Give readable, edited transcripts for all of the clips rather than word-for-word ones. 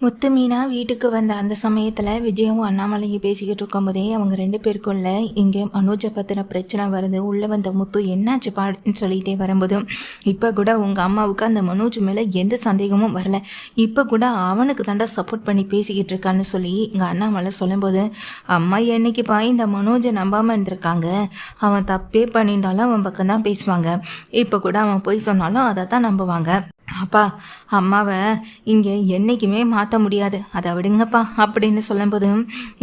முத்து மீனா வீட்டுக்கு வந்த அந்த சமயத்தில் விஜயும் அண்ணாமலையும் பேசிக்கிட்டு இருக்கும்போதே அவங்க ரெண்டு பேருக்குள்ள இங்கே மனோஜை பற்றின பிரச்சனை வருது. உள்ளே வந்த முத்து என்னாச்சு பாடுன்னு சொல்லிகிட்டே வரும்போது இப்போ கூட உங்கள் அம்மாவுக்கு அந்த மனோஜ் மேலே எந்த சந்தேகமும் வரல, இப்போ கூட அவனுக்கு தாண்டா சப்போர்ட் பண்ணி பேசிக்கிட்டு இருக்கான்னு சொல்லி எங்கள் அண்ணாமலை சொல்லும்போது, அம்மா என்னைக்குப்பா இந்த மனோஜை நம்பாமல் இருந்திருக்காங்க. அவன் தப்பே பண்ணியிருந்தாலும் அவன் பக்கம் தான் பேசுவாங்க, இப்போ கூட அவன் போய் சொன்னாலும் அதை தான் நம்புவாங்க. அப்பா அம்மாவை இங்கே என்றைக்குமே மாற்ற முடியாது, அதை விடுங்கப்பா அப்படின்னு சொல்லும்போது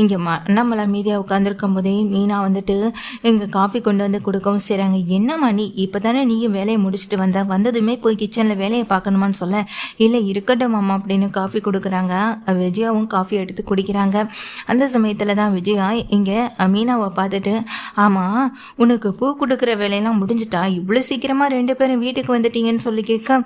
இங்கே அண்ணாமலை மீதியாக உட்காந்துருக்கும் போதே மீனா வந்துட்டு இங்கே காஃபி கொண்டு வந்து கொடுக்கவும் செய்கிறாங்க. என்னம்மா நீ இப்போ தானே நீயும் வேலையை முடிச்சுட்டு வந்ததுமே போய் கிச்சனில் வேலையை பார்க்கணுமான்னு சொல்ல, இல்லை இருக்கட்டும் அம்மா அப்படின்னு காஃபி கொடுக்குறாங்க. விஜயாவும் காஃபி எடுத்து குடிக்கிறாங்க. அந்த சமயத்தில் தான் விஜயா இங்கே மீனாவை பார்த்துட்டு, ஆமாம் உனக்கு பூ கொடுக்குற வேலையெல்லாம் முடிஞ்சிட்டா, இவ்வளோ சீக்கிரமாக ரெண்டு பேரும் வீட்டுக்கு வந்துட்டீங்கன்னு சொல்லி கேட்க,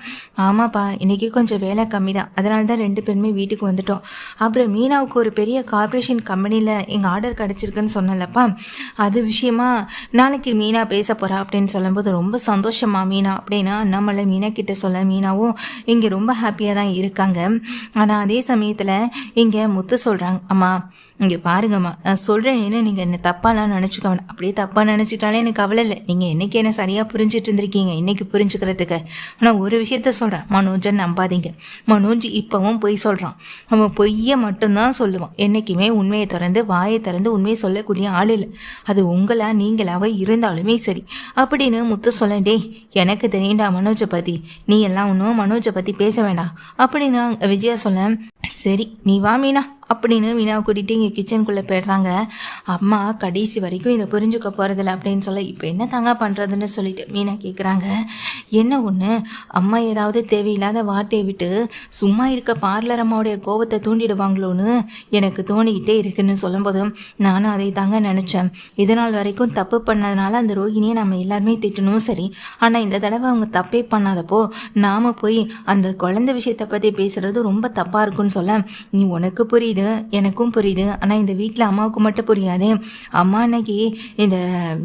ஆமாப்பா இன்றைக்கி கொஞ்சம் வேலை கம்மி தான், அதனால தான் ரெண்டு பேருமே வீட்டுக்கு வந்துட்டோம். அப்புறம் மீனாவுக்கு ஒரு பெரிய கார்ப்பரேஷன் கம்பெனியில் எங்கள் ஆர்டர் கிடச்சிருக்குன்னு சொன்னலப்பா, அது விஷயமா நாளைக்கு மீனா பேச போகிறா அப்படின்னு சொல்லும்போது, ரொம்ப சந்தோஷமா மீனா அப்படின்னா நம்மளை மீனா கிட்ட சொல்ல மீனாவும் இங்கே ரொம்ப ஹாப்பியாக தான் இருக்காங்க. ஆனால் அதே சமயத்தில் இங்கே முத்து சொல்கிறாங்க, அம்மா இங்கே பாருங்கம்மா நான் சொல்கிறேன்னு நீங்கள் என்ன தப்பாலாம் நினச்சிக்க வேணாம், அப்படியே தப்பாக நினச்சிட்டாலே எனக்கு கவலை இல்லை, நீங்கள் என்றைக்கு என்ன சரியாக புரிஞ்சிட்டு இருந்திருக்கீங்க இன்றைக்கி புரிஞ்சுக்கிறதுக்கு. ஆனால் ஒரு விஷயத்த சொல்கிறேன், மனோஜை நம்பாதீங்க. மனோஜ் இப்போவும் பொய் சொல்கிறான், அவன் பொய்யை மட்டும்தான் சொல்லுவான், என்றைக்குமே உண்மையை திறந்து வாயை திறந்து உண்மையை சொல்லக்கூடிய ஆள் இல்லை, அது உங்களா நீங்களாக இருந்தாலுமே சரி அப்படின்னு முத்து சொல்ல, டே எனக்கு தெரியுண்டா மனோஜை பற்றி, நீ எல்லாம் ஒன்றும் மனோஜை பற்றி பேச வேண்டாம் அப்படின்னு விஜயா சொல்ல, சரி நீ வா மீனா அப்படின்னு மீனாவை கூட்டிகிட்டு இங்கே கிச்சனுக்குள்ளே போய்ட்றாங்க. அம்மா கடைசி வரைக்கும் இதை புரிஞ்சுக்க போகிறதில்ல அப்படின்னு சொல்ல, இப்போ என்ன தாங்க பண்ணுறதுன்னு சொல்லிட்டு மீனா கேட்குறாங்க. என்ன ஒன்று அம்மா ஏதாவது தேவையில்லாத வார்த்தையை விட்டு சும்மா இருக்க பார்லர் அம்மாவுடைய கோபத்தை தூண்டிடுவாங்களோன்னு எனக்கு தோணிக்கிட்டே இருக்குன்னு சொல்லும்போதும் நானும் அதை தாங்க நினச்சேன். இதனால் வரைக்கும் தப்பு பண்ணதுனால அந்த ரோஹிணியை நம்ம எல்லாருமே திட்டணும் சரி, ஆனால் இந்த தடவை அவங்க தப்பே பண்ணாதப்போ நாம் போய் அந்த குழந்தை விஷயத்தை பற்றி பேசுகிறது ரொம்ப தப்பாக இருக்குன்னு சொல்ல, நீ உனக்கு புரியுது எனக்கும் புரியுது, ஆனால் இந்த வீட்டில் அம்மாவுக்கு மட்டும் புரியாது. அம்மா அன்னைக்கு இந்த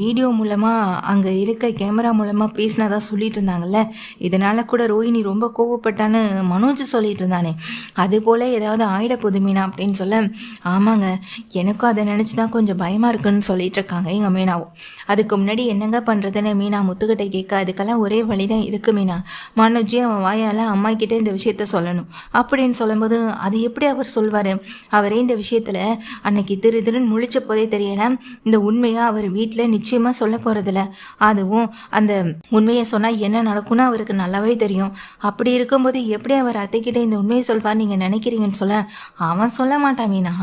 வீடியோ மூலமாக அங்கே இருக்க கேமரா மூலமாக பேசினதா சொல்லிட்டு இருந்தாங்கல்ல, இதனால் கூட ரோஹிணி ரொம்ப கோவப்பட்டான்னு மனோஜ் சொல்லிட்டு இருந்தானே, அது போல் ஏதாவது ஆயிட போது மீனா அப்படின்னு சொல்ல, ஆமாங்க எனக்கும் அதை நினச்சி தான் கொஞ்சம் பயமாக இருக்குன்னு சொல்லிட்டு இருக்காங்க எங்கள் மீனாவும். அதுக்கு முன்னாடி என்னங்க பண்ணுறதுன்னு மீனா முத்துக்கிட்ட கேட்க, அதுக்கெல்லாம் ஒரே வழி தான் இருக்குது மீனா, மனோஜே அவன் வாயால் அம்மா கிட்டே இந்த விஷயத்த சொல்லணும் அப்படின்னு சொல்லும்போது, அது எப்படி அவர் சொல்வார், அவரே இந்த விஷயத்தில் அன்னைக்கு திருன்னு முழிச்ச போதே தெரியல, இந்த உண்மையை அவர் வீட்டில் நிச்சயமாக சொல்ல போகிறதில்ல, அதுவும் அந்த உண்மையை சொன்னால் என்ன நடக்கும்னு அவருக்கு நல்லாவே தெரியும். அப்படி இருக்கும்போது எப்படி அவர் அத்தைக்கிட்ட இந்த உண்மையை சொல்வார் நீங்கள் நினைக்கிறீங்கன்னு சொல்ல, அவன் சொல்ல மாட்டான் மீனா,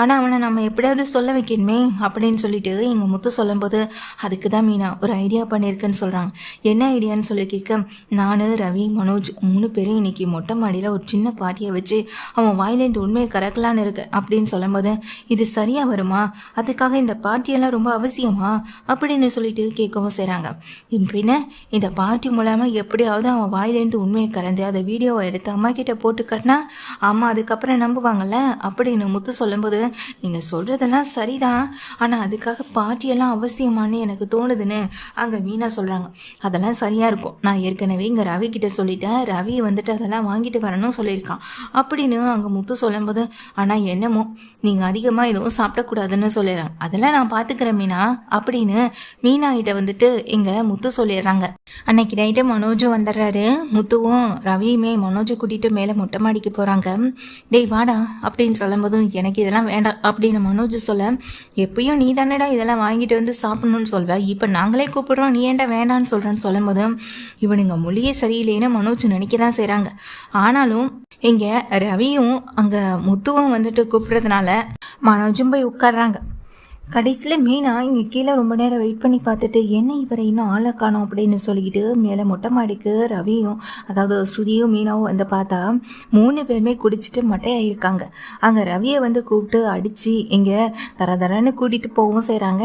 ஆனால் அவனை நம்ம எப்படியாவது சொல்ல வைக்கணுமே அப்படின்னு சொல்லிட்டு எங்கள் முத்து சொல்லும்போது, அதுக்கு தான் மீனா ஒரு ஐடியா பண்ணியிருக்குன்னு சொல்கிறாங்க. என்ன ஐடியான்னு சொல்லி கேட்க, நான் ரவி மனோஜ் 3 பேரும் இன்னைக்கு மொட்டை மாடியில் ஒரு சின்ன பாட்டியை வச்சு அவன் வாயிலேருந்து உண்மையை கறக்கலான்னு இருக்கு அப்படின்னு சொல்லும்போது, இது சரியா வருமா, அதுக்காக இந்த பாட்டியெல்லாம் ரொம்ப அவசியமா அப்படின்னு சொல்லிட்டு கேட்கவும் செய்கிறாங்க. பின்ன இந்த பாட்டி மூலமாக எப்படியாவது அவன் வாயிலேருந்து உண்மையை கறந்து அதை வீடியோவை எடுத்து அம்மா கிட்ட போட்டு கட்டினா அம்மா அதுக்கப்புறம் நம்புவாங்கள்ல அப்படின்னு முத்து சொல்லும்போது, நீங்கள் சொல்கிறதெல்லாம் சரிதான், ஆனால் அதுக்காக பாட்டியெல்லாம் அவசியமானு எனக்கு தோணுதுன்னு அங்கே மீனா சொல்கிறாங்க. அதெல்லாம் சரியாக இருக்கும், நான் ஏற்கனவே இங்கே ரவி கிட்ட சொல்லிட்டேன், ரவி வந்துட்டு அதெல்லாம் வாங்கிட்டு வரணும் சொல்லியிருக்கான் அப்படின்னு அங்கே முத்து சொல்லும்போது, ஆனால் என்னமோ நீங்கள் அதிகமாக எதுவும் சாப்பிடக்கூடாதுன்னு சொல்லிடுறாங்க, அதெல்லாம் நான் பார்த்துக்கிறேன் மீனா அப்படின்னு மீனா கிட்ட வந்துட்டு இங்கே முத்து சொல்லிடுறாங்க. அன்னைக்கு நைட்டு மனோஜும் வந்துடுறாரு. முத்துவும் ரவியுமே மனோஜை கூட்டிகிட்டு மேலே மொட்டை மாடிக்கு போகிறாங்க. டேய் வாடா அப்படின்னு சொல்லும்போது, எனக்கு இதெல்லாம் வேண்டாம் அப்படின்னு மனோஜ் சொல்ல, எப்பயும் நீ தானடா இதெல்லாம் வாங்கிட்டு வந்து சாப்பிடணும்னு சொல்வேன், இப்போ நாங்களே கூப்பிடுறோம் நீ ஏன்டா வேண்டான்னு சொல்கிறேன்னு சொல்லும்போது, இவனுங்க மொழியே சரியில்லைன்னு மனோஜ் நினைக்க தான் செய்கிறாங்க. ஆனாலும் இங்கே ரவியும் அங்கே முத்துவும் வந்துட்டு கூப்பிட்றதுனால மனோஜும் போய் உட்காடுறாங்க. கடைசியில் மீனா இங்கே கீழே ரொம்ப நேரம் வெயிட் பண்ணி பார்த்துட்டு, என்ன இவரை இன்னும் ஆளை காணோம் அப்படின்னு சொல்லிக்கிட்டு மேலே மொட்டை மாடிக்கு ரவியும் அதாவது ஸ்ருதியும் மீனாவும் வந்து பார்த்தா 3 பேருமே குடிச்சிட்டு மட்டையாகிருக்காங்க. அங்கே ரவியை வந்து கூப்பிட்டு அடித்து இங்கே தரன்னு கூட்டிகிட்டு போகவும் செய்கிறாங்க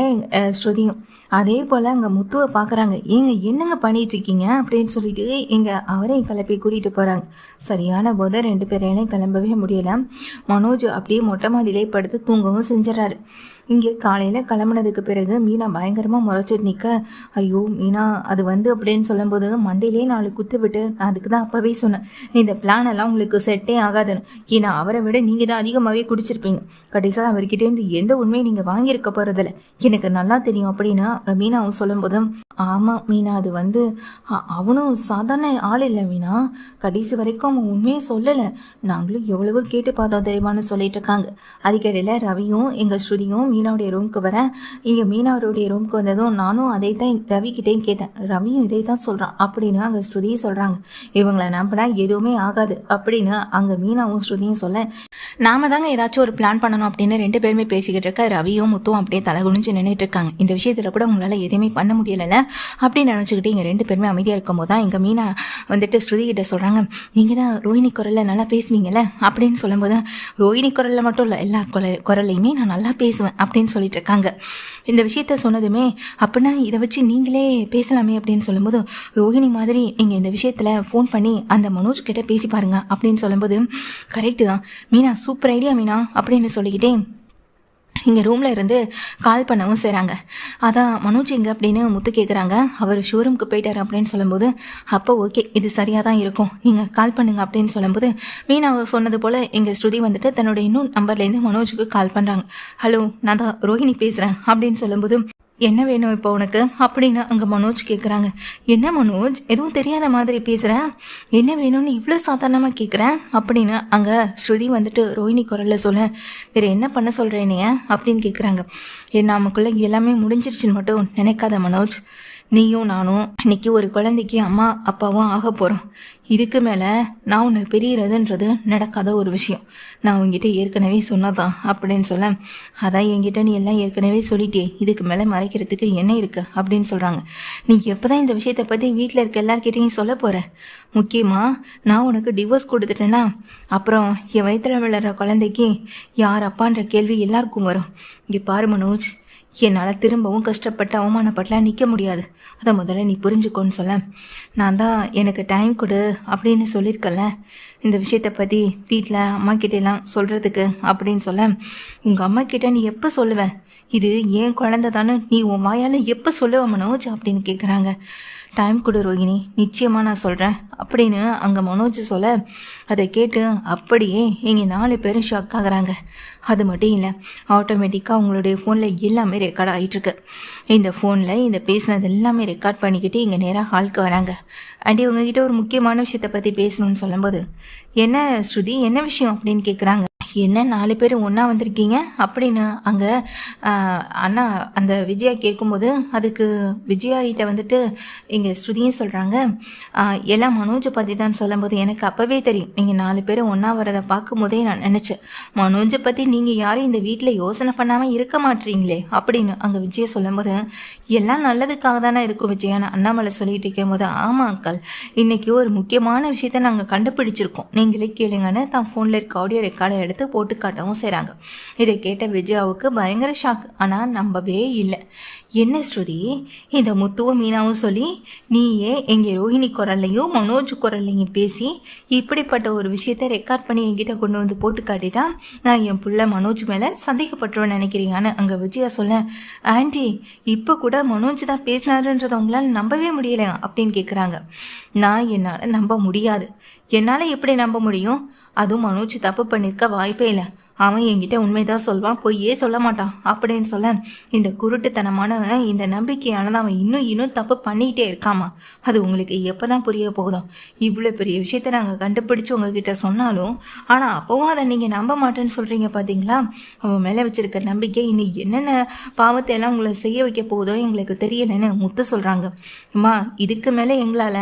ஸ்ருதியும். அதே போல் அங்கே முத்துவை பார்க்குறாங்க. ஏங்க என்னங்க பண்ணிட்டு இருக்கீங்க அப்படின்னு சொல்லிட்டு இங்கே அவரையும் கிளப்பி கூட்டிகிட்டு போகிறாங்க. சரியான போது 2 பேரையும் கிளம்பவே முடியலை. மனோஜ் அப்படியே மொட்டை மாடியிலே படுத்து தூங்கவும் செஞ்சிடறாரு. இங்கே காலையில் கிளம்புனதுக்கு பிறகு மீனா பயங்கரமாக முறைச்சிட்டு நிற்க, ஐயோ மீனா அது அப்படின்னு சொல்லும்போது மண்டையிலே 4 குத்து விட்டு, நான் அதுக்கு தான் அப்போவே சொன்னேன், இந்த பிளான் எல்லாம் உங்களுக்கு செட்டே ஆகாதுன்னு. ஏன்னா அவரை விட நீங்கள் தான் அதிகமாகவே குடிச்சிருப்பீங்க. கடைசியாக அவர்கிட்டேருந்து எந்த உண்மையை நீங்கள் வாங்கியிருக்க போகிறதில்ல, எனக்கு நல்லா தெரியும் அப்படின்னு மீனாவும் சொல்லும்போதும், ஆமாம் மீனா அது அவனும் சாதாரண ஆள் இல்லை மீனா, கடைசி வரைக்கும் அவன் உண்மையை சொல்லலை, நாங்களும் எவ்வளவோ கேட்டு பார்த்தோம் தெரியுமான்னு சொல்லிட்டு இருக்காங்க. அதுக்கிடையில் ரவியும் எங்கள் ஸ்ருதியும் மீனாவுடைய ரூமுக்கு வரேன். இங்கே மீனாவுடைய ரூமுக்கு வந்ததும் நானும் அதை தான் ரவிக்கிட்டேயும் கேட்டேன். ரவியும் இதை தான் சொல்கிறான் அப்படின்னு அங்கே ஸ்ருதியும் சொல்கிறாங்க. இவங்களை நம்பினா எதுவுமே ஆகாது அப்படின்னு அங்கே மீனாவும் ஸ்ருதியும் சொல்ல, நாம தாங்க ஏதாச்சும் ஒரு பிளான் பண்ணணும் அப்படின்னு 2 பேருமே பேசிக்கிட்டு இருக்க. ரவியும் முத்தும் அப்படியே தலை குனிஞ்சு நின்றுட்டு இருக்காங்க. இந்த விஷயத்தில் கூட உங்களால் எதுவுமே பண்ண முடியலை அப்படின்னு நினச்சிக்கிட்டு இங்கே 2 பேருமே அமைதியாக இருக்கும் போது தான் எங்கள் மீனா ஸ்ருதி கிட்ட சொல்கிறாங்க, நீங்கள் தான் ரோஹிணி குரலில் நல்லா பேசுவீங்கல்ல அப்படின்னு சொல்லும்போது, ரோஹிணி குரலில் மட்டும் இல்லை எல்லா குரலையுமே நான் நல்லா பேசுவேன் அப்படின்னு சொல்லிட்டு இருக்காங்க. இந்த விஷயத்த சொன்னதுமே, அப்படின்னா இதை வச்சு நீங்களே பேசலாமே அப்படின்னு சொல்லும்போது, ரோஹிணி மாதிரி நீங்கள் இந்த விஷயத்தில் ஃபோன் பண்ணி அந்த மனோஜ் கிட்ட பேசி பாருங்க அப்படின்னு சொல்லும்போது, கரெக்டு தான் மீனா, சூப்பர் ஐடியா மீனா அப்படின்னு சொல்லிக்கிட்டே இங்கே ரூமில் இருந்து கால் பண்ணவும் செய்கிறாங்க. அதான் மனோஜ் எங்கே அப்படின்னு முத்து கேட்குறாங்க. அவர் ஷோரூமுக்கு போயிட்டார் அப்படின்னு சொல்லும்போது, அப்போ ஓகே இது சரியாக தான் இருக்கும், நீங்கள் கால் பண்ணுங்க அப்படின்னு சொல்லும்போது, மீனா சொன்னது போல் எங்கள் ஸ்ருதி தன்னோட இன்னும் நம்பர்லேருந்து மனோஜுக்கு கால் பண்ணுறாங்க. ஹலோ நான் தான் ரோஹிணி பேசுகிறேன் அப்படின்னு சொல்லும்போது, என்ன வேணும் இப்போ உனக்கு அப்படின்னு அங்கே மனோஜ் கேட்குறாங்க. என்ன மனோஜ் எதுவும் தெரியாத மாதிரி பேசுகிறேன், என்ன வேணும்னு இவ்வளோ சாதாரணமாக கேட்குறேன் அப்படின்னு அங்கே ஸ்ருதி ரோஹிணி குரலில் சொல்ல, வேறு என்ன பண்ண சொல்கிறேனே அப்படின்னு கேட்குறாங்க. நமக்குள்ளே எல்லாமே முடிஞ்சிருச்சுன்னு மட்டும் நினைக்காத மனோஜ், நீயும் நானும் இன்னைக்கு ஒரு குழந்தைக்கு அம்மா அப்பாவும் ஆக போகிறோம். இதுக்கு மேலே நான் உன்னை பிரியறதுன்றது நடக்காத ஒரு விஷயம். நான் உங்ககிட்ட ஏற்கனவே சொன்னதான் அப்படின்னு சொல்ல, அதான் என்கிட்ட நீ எல்லாம் ஏற்கனவே சொல்லிட்டே, இதுக்கு மேலே மறைக்கிறதுக்கு என்ன இருக்குது அப்படின்னு சொல்கிறாங்க. நீ எப்போ தான் இந்த விஷயத்தை பற்றி வீட்டில் இருக்க எல்லார்கிட்டையும் சொல்ல போகிற? முக்கியமாக நான் உனக்கு டிவோர்ஸ் கொடுத்துட்டேன்னா அப்புறம் என் வயிற்றில் விளையாடுற குழந்தைக்கு யார் அப்பான்ற கேள்வி எல்லாருக்கும் வரும். இங்கே பாரு மனோஜ், என்னால் திரும்பவும் கஷ்டப்பட்டு அவமானப்பட்டலாம் நிற்க முடியாது, அதை முதல்ல நீ புரிஞ்சுக்கோன்னு சொல்ல, நான் தான் எனக்கு டைம் கொடு அப்படின்னு சொல்லியிருக்கல இந்த விஷயத்தை பற்றி வீட்டில் அம்மா கிட்டேலாம் சொல்கிறதுக்கு அப்படின்னு சொல்ல, உங்கள் அம்மா கிட்ட நீ எப்போ சொல்லுவேன், இது ஏன் குழந்தை தானே நீ உன் வாயால் எப்போ சொல்லுவ மனோஜ் அப்படின்னு கேட்குறாங்க. டைம் கொடு ரோஹிணி, நிச்சயமாக நான் சொல்கிறேன் அப்படின்னு அங்கே மனோஜ் சொல்ல, அதை கேட்டு அப்படியே இங்கே 4 பேரும் ஷாக் ஆகுறாங்க. அது மட்டும் இல்லை, ஆட்டோமேட்டிக்காக அவங்களுடைய ஃபோனில் எல்லாமே ரெக்கார்ட் ஆகிட்டுருக்கு. இந்த ஃபோனில் இந்த பேசினது எல்லாமே ரெக்கார்ட் பண்ணிக்கிட்டு இங்கே நேராக ஹாலுக்கு வராங்க. அண்ட் இவங்ககிட்ட ஒரு முக்கியமான விஷயத்தை பற்றி பேசணும்னு சொல்லும்போது, என்ன ஸ்ருதி என்ன விஷயம் அப்படின்னு கேட்குறாங்க. என்ன 4 பேர் ஒன்றா வந்திருக்கீங்க அப்படின்னு அங்கே அண்ணா அந்த விஜயா கேட்கும்போது, அதுக்கு விஜயாகிட்ட இங்கே ஸ்ருதியும் சொல்கிறாங்க, எல்லாம் மனோஜை பற்றி தான் சொல்லும்போது, எனக்கு அப்போவே தெரியும் நீங்கள் 4 பேரும் ஒன்றா வரதை பார்க்கும்போதே நான் நினச்சேன், மனோஜை பற்றி நீங்கள் யாரும் இந்த வீட்டில் யோசனை பண்ணாமல் இருக்க மாட்டீங்களே அப்படின்னு அங்கே விஜயா சொல்லும்போது, எல்லாம் நல்லதுக்காக தானே இருக்கும் விஜயான்னு அண்ணாமலை சொல்லிட்டு இருக்கும்போது, ஆமாம் அக்கால், இன்றைக்கி ஒரு முக்கியமான விஷயத்த நாங்கள் கண்டுபிடிச்சிருக்கோம், நீங்களே கேளுங்கன்னு தான் ஃபோனில் இருக்க ஆடியோ ரெக்கார்டை எடுத்து போட்டு காட்டவும் செய்கிறாங்க. இதை கேட்ட விஜயாவுக்கு பயங்கர ஷாக். ஆனால் நம்பவே இல்லை. என்ன ஸ்ருதி, இந்த முத்துவும் மீனாவும் சொல்லி நீயே எங்கள் ரோஹிணி குரல்லையும் மனோஜ் குரல்லையும் பேசி இப்படிப்பட்ட ஒரு விஷயத்தை ரெக்கார்ட் பண்ணி என்கிட்ட கொண்டு போட்டு காட்டிட்டா நான் என் பிள்ளை மனோஜ் மேலே சந்தேகப்பட்டுருவேன் நினைக்கிறீங்கன்னு அங்கே விஜயா சொல்ல, ஆண்டி இப்போ கூட மனோஜ் தான் பேசினாருன்றதை உங்களால் நம்பவே முடியலை அப்படின்னு கேட்குறாங்க. நான் என்னால் நம்ப முடியாது. என்னால் எப்படி நம்ப முடியும்? அதுவும் மனோஜ் தப்பு பண்ணியிருக்க வாய்ப்பே இல்லை. அவன் என்கிட்ட உண்மைதான் சொல்வான், பொய்யே சொல்ல மாட்டான் அப்படின்னு சொல்ல, இந்த குருட்டுத்தனமானவன் இந்த நம்பிக்கையானது அவன் இன்னும் தப்பு பண்ணிக்கிட்டே இருக்காமா. அது உங்களுக்கு எப்போ தான் புரிய போகுதோ? இவ்வளோ பெரிய விஷயத்த நாங்கள் கண்டுபிடிச்சி உங்ககிட்ட சொன்னாலும் ஆனால் அப்போவும் அதை நீங்கள் நம்ப மாட்டேன்னு சொல்கிறீங்க பார்த்தீங்களா? அவன் மேலே வச்சுருக்க நம்பிக்கை இன்னும் என்னென்ன பாவத்தை எல்லாம் உங்களை செய்ய வைக்க போகுதோ எங்களுக்கு தெரியலைன்னு முத்து சொல்கிறாங்க. அம்மா, இதுக்கு மேலே எங்களால்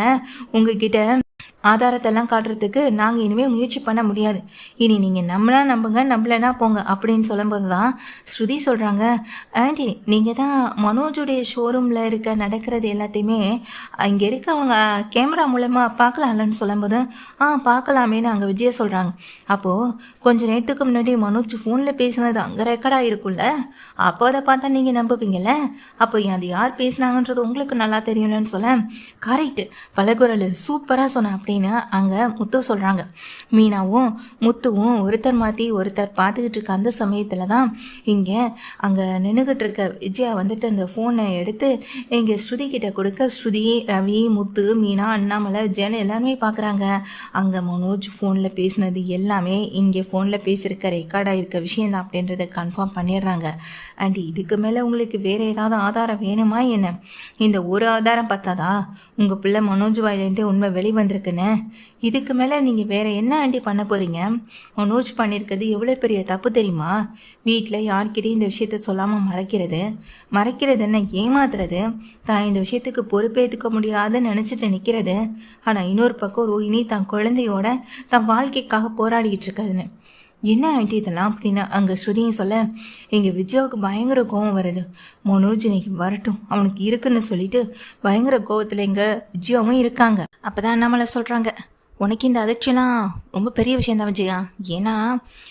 உங்ககிட்ட ஆதாரத்தெல்லாம் காட்டுறதுக்கு நாங்கள் இனிமேல் முயற்சி பண்ண முடியாது. இனி நீங்கள் நம்பினா நம்புங்க, நம்பலைன்னா போங்க அப்படின்னு சொல்லும்போது தான் ஸ்ருதி சொல்கிறாங்க, ஆண்டி நீங்கள் தான் மனோஜுடைய ஷோரூமில் நடக்கிறது எல்லாத்தையுமே இங்கே அவங்க கேமரா மூலமாக பார்க்கலாம்லன்னு சொல்லும்போது பார்க்கலாமேன்னு அங்கே விஜயா சொல்கிறாங்க. அப்போது கொஞ்சம் நேரத்துக்கு முன்னாடி மனோஜ் ஃபோனில் பேசினது அங்கே ரெக்கார்டாக இருக்குல்ல, அப்போ அதை பார்த்தா நீங்கள் நம்புவீங்கள்ல, அப்போ அது யார் பேசினாங்கன்றது உங்களுக்கு நல்லா தெரியும்லன்னு சொல்ல, கரெக்டு பலகுரல் சூப்பராக சொன்னேன் அப்படின்னு அங்கே முத்து சொல்கிறாங்க. மீனாவும் முத்துவும் ஒருத்தர் மாற்றி ஒருத்தர் பார்த்துக்கிட்டு இருக்க அந்த சமயத்தில் தான் இங்கே அங்கே நின்றுக்கிட்டு இருக்க விஜயா வந்துட்டு அந்த ஃபோனை எடுத்து இங்கே ஸ்ருதி கிட்ட கொடுக்க, ஸ்ருதி, ரவி, முத்து, மீனா, அண்ணாமலை, விஜயன் எல்லாருமே பார்க்குறாங்க. அங்கே மனோஜ் ஃபோனில் பேசினது எல்லாமே இங்கே ஃபோனில் பேசியிருக்க ரெக்கார்டாக இருக்க விஷயம் தான் அப்படின்றத கன்ஃபார்ம் பண்ணிடுறாங்க. அண்ட் இதுக்கு மேலே உங்களுக்கு வேறு ஏதாவது ஆதாரம் வேணுமா என்ன? இந்த ஒரு ஆதாரம் பார்த்தாதா உங்கள் பிள்ளை மனோஜ் வாயிலேருந்தே உண்மை வெளிவந்திருக்குன்னு? இதுக்கு மேலே நீங்கள் வேறு என்ன ஆண்டி பண்ண போகிறீங்க? மனோஜ் பண்ணியிருக்கிறது எவ்வளோ பெரிய தப்பு தெரியுமா? வீட்டில் யார்கிட்டையும் இந்த விஷயத்த சொல்லாமல் மறைக்கிறது என்ன, ஏமாத்துறது, தான் இந்த விஷயத்துக்கு பொறுப்பேற்றுக்க முடியாதுன்னு நினச்சிட்டு நிற்கிறது. ஆனால் இன்னொரு பக்கம் ரோஹிணி தன் குழந்தையோட தன் வாழ்க்கைக்காக போராடிக்கிட்டு இருக்காதுன்னு. என்ன ஆண்டி இதெல்லாம் அப்படின்னு அங்கே ஸ்ருதியும் சொல்ல, எங்கள் விஜயாவுக்கு பயங்கர கோவம் வருது. மனோஜ் இன்னைக்கு வரட்டும், அவனுக்கு இருக்குன்னு சொல்லிட்டு பயங்கர கோவத்தில் எங்கள் விஜயாவும் இருக்காங்க. அப்போ தான் நம்மளை சொல்கிறாங்க, உனக்கு இந்த அதிர்ச்சியெல்லாம் ரொம்ப பெரிய விஷயந்தான் விஜயா. ஏன்னா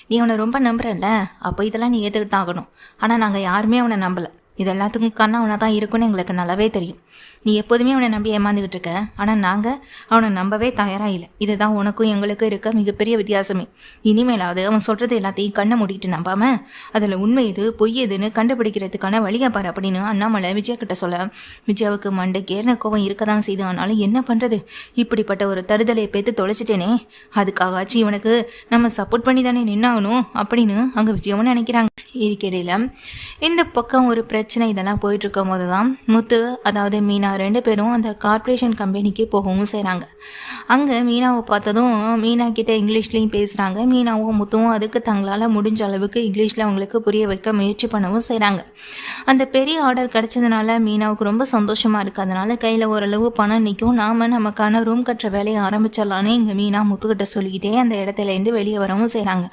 நீ அவனை ரொம்ப நம்புறல்ல, அப்போ இதெல்லாம் நீ ஏற்றுக்கிட்டு தான் ஆகணும். ஆனால் நாங்கள் யாருமே அவனை நம்பலை. இது எல்லாத்துக்கும் காரணம் அவனை தான் இருக்குன்னு எங்களுக்கு நல்லாவே தெரியும். நீ எப்போதுமே அவனை நம்பி ஏமாந்துக்கிட்டு இருக்க, ஆனால் நாங்கள் அவனை நம்பவே தயாராக இல்லை. இதுதான் உனக்கும் எங்களுக்கும் இருக்க மிகப்பெரிய வித்தியாசமே. இனிமேலாவது அவன் சொல்கிறது எல்லாத்தையும் கண்ணை மூடிட்டு நம்பாமல் அதில் உண்மை எது பொய் எதுன்னு கண்டுபிடிக்கிறதுக்கான வழியாக பாரு அப்படின்னு அண்ணாமலை விஜயா கிட்ட சொல்ல, விஜயாவுக்கு மண்டைக்கேறின கோவம் இருக்க தான் செய்து. ஆனாலும் என்ன பண்ணுறது, இப்படிப்பட்ட ஒரு தருதலையை பேத்து தொலைச்சிட்டேனே, அதுக்காகாச்சு இவனுக்கு நம்ம சப்போர்ட் பண்ணி தானே நின்னாகணும் அப்படின்னு அங்கே விஜயாவும் நினைக்கிறாங்க. இதுக்கிடையில் இந்த பக்கம் ஒரு பிரச்சனை இதெல்லாம் போயிட்டு இருக்கும் போது தான் முத்து, அதாவது மீனா ரெண்டு பேரும் அந்த கார்ப்பரேஷன் கம்பெனிக்கு போகவும் செய்கிறாங்க. அங்கே மீனாவை பார்த்ததும் மீனா கிட்ட இங்கிலீஷ்லேயும் பேசுகிறாங்க. மீனாவும் முத்துவும் அதுக்கு தங்களால் முடிஞ்ச அளவுக்கு இங்கிலீஷில் அவங்களுக்கு புரிய வைக்க முயற்சி பண்ணவும் செய்கிறாங்க. அந்த பெரிய ஆர்டர் கிடச்சதுனால மீனாவுக்கு ரொம்ப சந்தோஷமாக இருக்குது. அதனால் கையில் ஓரளவு பணம் நிற்கும். நாம் நமக்கான ரூம் கட்டுற வேலையை ஆரம்பிச்சிடலான்னு இங்கே மீனா முத்துக்கிட்ட சொல்லிக்கிட்டே அந்த இடத்துலேருந்து வெளியே வரவும் செய்கிறாங்க.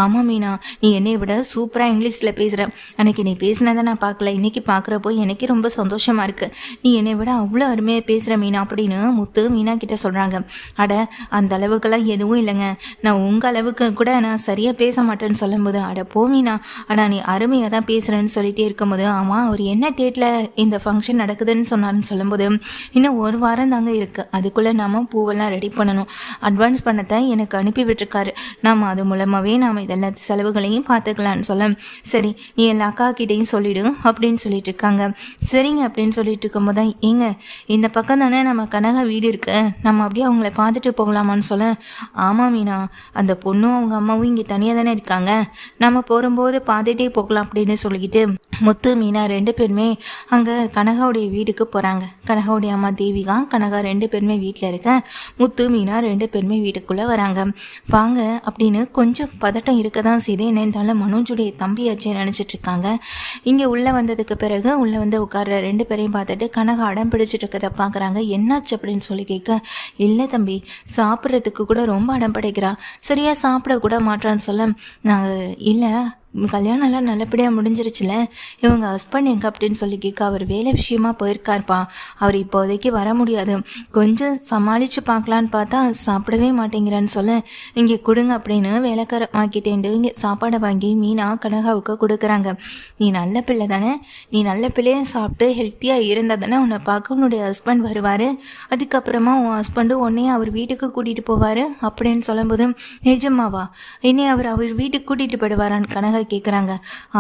ஆமாம் மீனா, நீ என்னை விட சூப்பராக இங்கிலீஷில் பேசுகிற. அன்றைக்கி நீ பேசினதை நான் பார்க்கல, இன்றைக்கி பார்க்குறப்போ எனக்கு ரொம்ப சந்தோஷமாக இருக்குது. நீ என்னை விட அவ்வளோ அருமையாக பேசுகிற மீனா அப்படின்னு முத்து மீனா கிட்ட சொல்கிறாங்க. அட அந்த அளவுக்கெல்லாம் எதுவும் இல்லைங்க, நான் உங்கள் அளவுக்கு கூட நான் சரியாக பேச மாட்டேன்னு சொல்லும்போது, அட போ மீனா, ஆனால் நீ அருமையாக தான் பேசுகிறேன்னு சொல்லிகிட்டே இருக்கும்போது, ஆமாம் அவர் என்ன டேட்டில் இந்த ஃபங்க்ஷன் நடக்குதுன்னு சொன்னார்னு சொல்லும்போது, இன்னும் ஒரு வாரம் தாங்க இருக்குது, அதுக்குள்ளே நாம் பூவெல்லாம் ரெடி பண்ணணும். அட்வான்ஸ் பண்ணத்தை எனக்கு அனுப்பி விட்டுருக்காரு. நாம் அது மூலமாகவே நாம் இதெல்லாம் செலவுகளையும் பார்த்துக்கலான்னு சொல்ல, சரி நீ எல்லா அக்கா கிட்டேயும் சொல்லிவிடு அப்படின்னு சொல்லிட்டு இருக்காங்க. சரிங்க அப்படின்னு சொல்லிட்டு இருக்கும்போது தான், ஏங்க இந்த பக்கம் தானே நம்ம கனகா வீடு இருக்கு, நம்ம அப்படியே அவங்கள பார்த்துட்டு போகலாமான்னு சொல்ல, ஆமாம் மீனா, அந்த பொண்ணும் அவங்க அம்மாவும் இங்கே தனியாக தானே இருக்காங்க, நம்ம போகும்போது பார்த்துட்டே போகலாம் அப்படின்னு சொல்லிக்கிட்டு முத்து மீனா ரெண்டு பேருமே அங்கே கனகாவுடைய வீட்டுக்கு போகிறாங்க. கனகாவுடைய அம்மா தேவிகா, கனகா ரெண்டு பேருமே வீட்டில் இருக்க, முத்து மீனா ரெண்டு பேருமே வீட்டுக்குள்ளே வராங்க. வாங்க அப்படின்னு கொஞ்சம் பதட்டம் இருக்க தான் செய்து, என்னென்றாலும் மனோஜுடைய தம்பியாச்சே நினச்சிட்டு இருக்காங்க. இங்கே உள்ளே வந்ததுக்கு பிறகு உள்ளே வந்து உட்கார்ற ரெண்டு பேரையும் பார்த்துட்டு கனகா அடம் பிடிச்சிட்டு இருக்கதை பார்க்குறாங்க. என்னாச்சு அப்படின்னு சொல்லி கேட்க, இல்லை தம்பி, சாப்பிட்றதுக்கு கூட ரொம்ப அடம் பிடிக்கிறா, சரியாக சாப்பிட கூட மாட்டான்னு சொல்ல, நாங்கள் இல்லை கல்யாணம்லாம் நல்லபடியாக முடிஞ்சிருச்சுல, இவங்க ஹஸ்பண்ட் எங்கே அப்படின்னு சொல்லி கேட்க, அவர் வேலை விஷயமா போயிருக்காருப்பா, அவர் இப்போதைக்கு வர முடியாது, கொஞ்சம் சமாளித்து பார்க்கலான்னு பார்த்தா சாப்பிடவே மாட்டேங்கிறான்னு சொல்ல, இங்கே கொடுங்க அப்படின்னு வேலைக்கார வாங்கிட்டேன்ட்டு இங்கே சாப்பாடை வாங்கி மீனா கனகாவுக்கு கொடுக்குறாங்க. நீ நல்ல பிள்ளை தானே, நீ நல்ல பிள்ளையை சாப்பிட்டு ஹெல்த்தியாக இருந்தால் தானே உன்னை பார்க்க உன்னுடைய ஹஸ்பண்ட் வருவார், அதுக்கப்புறமா உன் ஹஸ்பண்டு உன்னையே அவர் வீட்டுக்கு கூட்டிகிட்டு போவார் அப்படின்னு சொல்லும்போது, நிஜமாவா என்னை அவர் வீட்டுக்கு கூட்டிகிட்டு போயிடுவாரான்னு கனகா கேட்குறாங்க.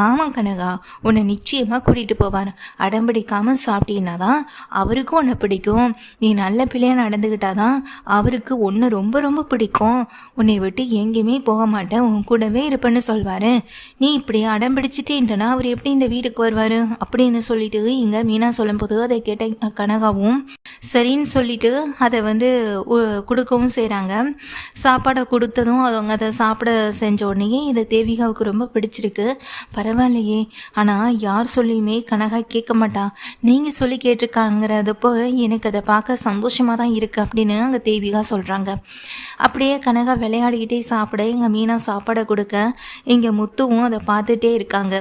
ஆமாம் கனகா, உன்னை நிச்சயமாக கூட்டிகிட்டு போவார், அடம்பிடிக்காமல் சாப்பிட்டீங்கன்னா தான் அவருக்கும் உன்னை பிடிக்கும், நீ நல்ல பிள்ளையாக நடந்துக்கிட்டாதான் அவருக்கு ஒன்று ரொம்ப ரொம்ப பிடிக்கும், உன்னை விட்டு எங்கேயுமே போக மாட்டேன், உன் கூடவே இருப்பேன்னு சொல்வார், நீ இப்படி அடம்பிடிச்சிட்டேன்ட்டனா அவர் எப்படி இந்த வீட்டுக்கு வருவார் அப்படின்னு சொல்லிட்டு இங்கே மீனா சொல்லும்போது அதை கேட்ட கனகாவும் சரின்னு சொல்லிட்டு அதை வந்து கொடுக்கவும் செய்கிறாங்க. சாப்பாடை கொடுத்ததும் அவங்க அதை சாப்பிட செஞ்ச உடனே இதை தேவிகாவுக்கு ரொம்ப பிடிச்சி பிடிச்சிருக்கு, பரவாயில்லையே. ஆனால் யார் சொல்லியுமே கனகா கேட்க மாட்டா, நீங்கள் சொல்லி கேட்டிருக்காங்கிறதப்போ எனக்கு அதை பார்க்க சந்தோஷமாக தான் இருக்குது அப்படின்னு அங்கே தேவிகா சொல்கிறாங்க. அப்படியே கனகா விளையாடிக்கிட்டே சாப்பிட எங்கள் மீனா சாப்பாடை கொடுக்க இங்கே முத்துவும் அதை பார்த்துட்டே இருக்காங்க.